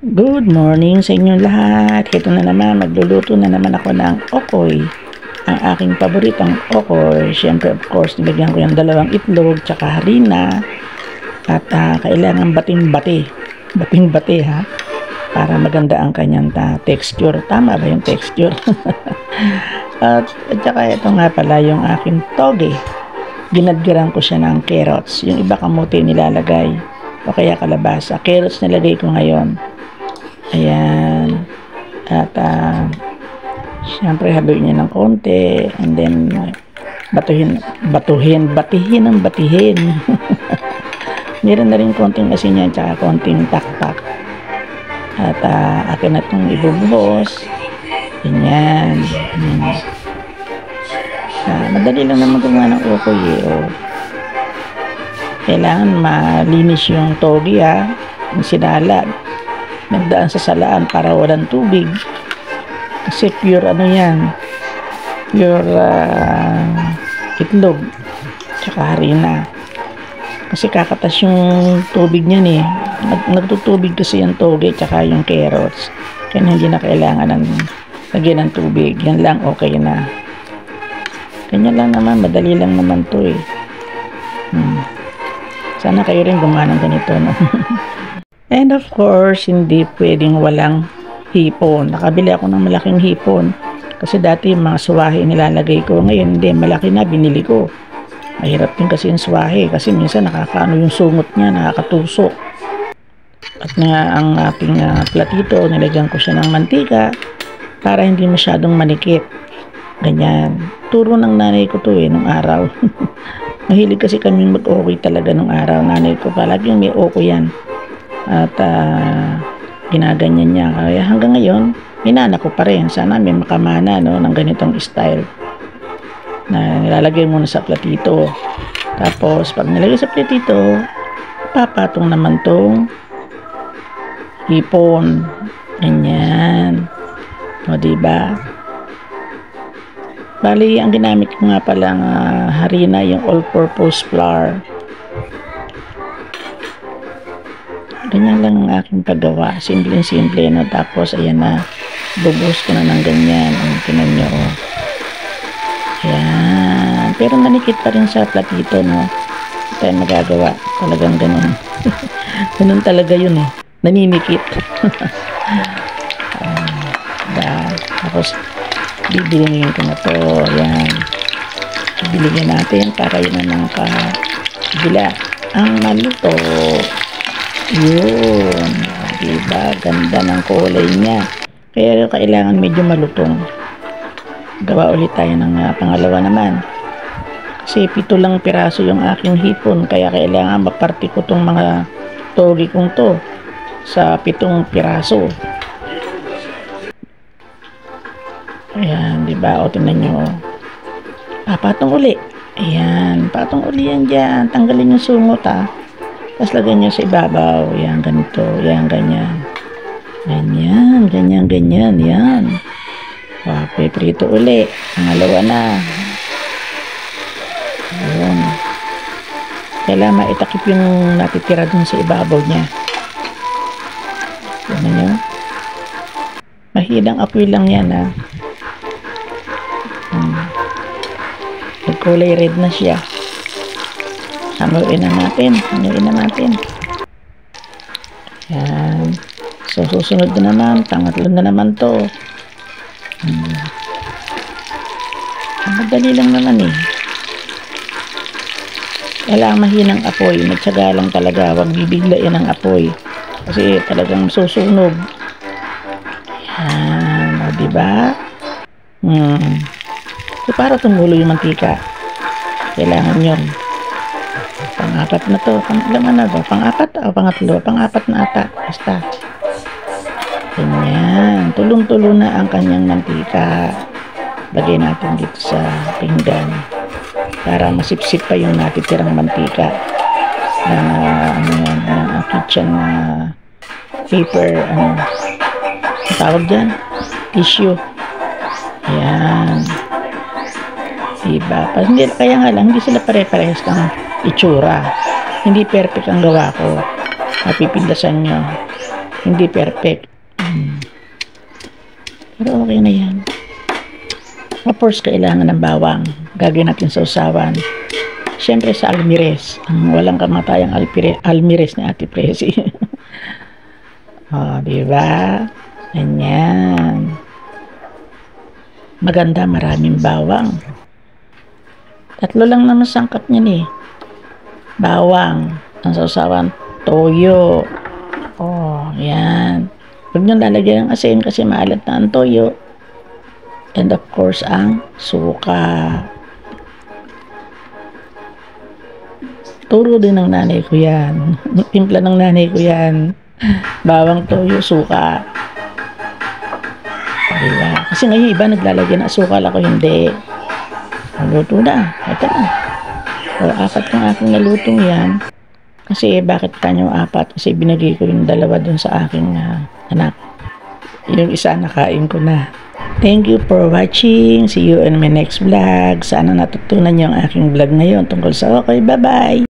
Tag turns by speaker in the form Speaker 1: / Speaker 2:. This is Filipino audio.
Speaker 1: Good morning sa inyong lahat. Ito na naman, magluluto na naman ako ng okoy. Ang aking paboritong okoy. Siyempre, of course, nilagyan ko yung 2 itlog, tsaka harina. At kailangan bating-bati. Bating-bati ha. Para maganda ang kanyang texture. Tama ba yung texture? at tsaka ito nga pala yung aking toge. Ginadgaran ko siya ng carrots. Yung iba kamote nilalagay. O kaya kalabasa. Carrots nilagay ko ngayon. Ayan. At syempre haluin niya ng konti and then batihin ng batihin. Meron na rin konting asin yan tsaka konting taktak. At akin na itong ibubuhos. Ganyan. Madali lang naman gumawa ng okoy oh. Kailangan malinis yung togi yung sinala. Nagdaan sa salaan para walang tubig kasi pure yan, pure itlog tsaka harina kasi kakatas yung tubig niyan nagtutubig kasi yung toge tsaka yung carrots kaya hindi na kailangan ng lagyan ng tubig, yan lang okay na. Ganyan lang naman, madali lang naman to sana kayo rin gumawa ng ganito no? And of course, hindi pwedeng walang hipon. Nakabili ako ng malaking hipon. Kasi dati yung mga suwahe nilalagay ko. Ngayon hindi, malaki na binili ko. Mahirap din kasi yung suwahe. Kasi minsan nakakaano yung sungot niya, nakakatusok. At nga ang aking platito, nilagyan ko siya ng mantika para hindi masyadong manikit. Ganyan. Turo ng nanay ko to nung araw. Mahilig kasi kami mag-okay talaga nung araw. Nanay ko palaging may okay yan. At ginaganyan niya. Kaya hanggang ngayon, minana ko pa rin. Sana may makamana no, ng ganitong style. Na nilalagay muna sa platito. Tapos, pag nilagay sa platito, papatong naman tong hipon. Ganyan. O, diba? Bali, ang ginamit ko nga palang harina, yung all-purpose flour. Ganyan lang ang aking paggawa. Simple-simple, no? Tapos, ayan na. Bubuhos ko na ng ganyan. Ang tinan nyo, oh. Ayan. Pero nanikit pa rin sa platito, no? Hindi tayo magagawa. Talagang ganun. Ganun talaga yun, Naninikit. Tapos, bibilingin ko na to. Ayan. Bibilingin natin para yun ang nakagila. Ang maluto. Yun, diba? Ganda ng kulay niya. Kaya kailangan medyo malutong. Gawa ulit tayo ng pangalawa naman. Kasi 7 lang piraso yung aking hipon. Kaya kailangan maparti ko tong mga togi kong to sa 7 piraso. Ayan, diba? O, tingnan nyo. Patong uli. Ayan, patong uli yan dyan. Tanggalin yung sungot, Tapos lagyan nyo sa ibabaw. Yan, ganito. Yan, ganyan. Ganyan, ganyan, ganyan. Yan. Peprito uli. Pangalawa na. Ayan. Kailangan maitakip yung natitira dun sa ibabaw niya. Yan nyo. Mahilang apoy lang yan, Nagkulay red na siya. Hanuin na natin. Yan. So, susunod na naman. Pangatlo na naman to. Madali lang naman Kailangan mahinang apoy. Magtsaga lang talaga. Huwag bibiglain ang apoy. Kasi talagang susunog. Yan. O, diba? So, para tumulo yung mantika. Kailangan yun. Pang-apat na to. Pang-ilan na ba? Pang-apat o pangatlo? Pang-apat na ata. Basta. Ganyan. Tulong-tulo na ang kanyang mantika. Lagay natin dito sa pinggan. Para masipsip pa yung natitirang mantika. Kitchen paper. Tawag dyan? Tissue. Ayan. Diba? Kaya nga lang, hindi sila pare-parehas ng itsura. Hindi perfect ang gawa ko. Mapipindasan nyo. Hindi perfect. Pero okay na yan. Of course, kailangan ng bawang. Gagawin natin sa usawan. Siyempre sa almires. Ang walang kamatayang almires ni Ate Presi. Diba? Ganyan. Maganda, maraming bawang. 3 lang naman sangkap niyan eh. Bawang. Ang sausawan, toyo. Yan. Huwag nyo lalagyan ng asin kasi maalat na ang toyo. And of course, ang suka. Turo din ng nanay ko yan. Timpla ng nanay ko yan. Bawang, toyo, suka. Diba? Kasi ngayon iba naglalagyan ng asukal, ako hindi. Naluto na. Ito na. 4 ng aking nalutong yan. Kasi bakit kanyang 4? Kasi binigay ko yung 2 dun sa aking anak. Yung isa nakain ko na. Thank you for watching. See you in my next vlog. Sana natutunan niyo ang aking vlog ngayon tungkol sa okay. Bye-bye!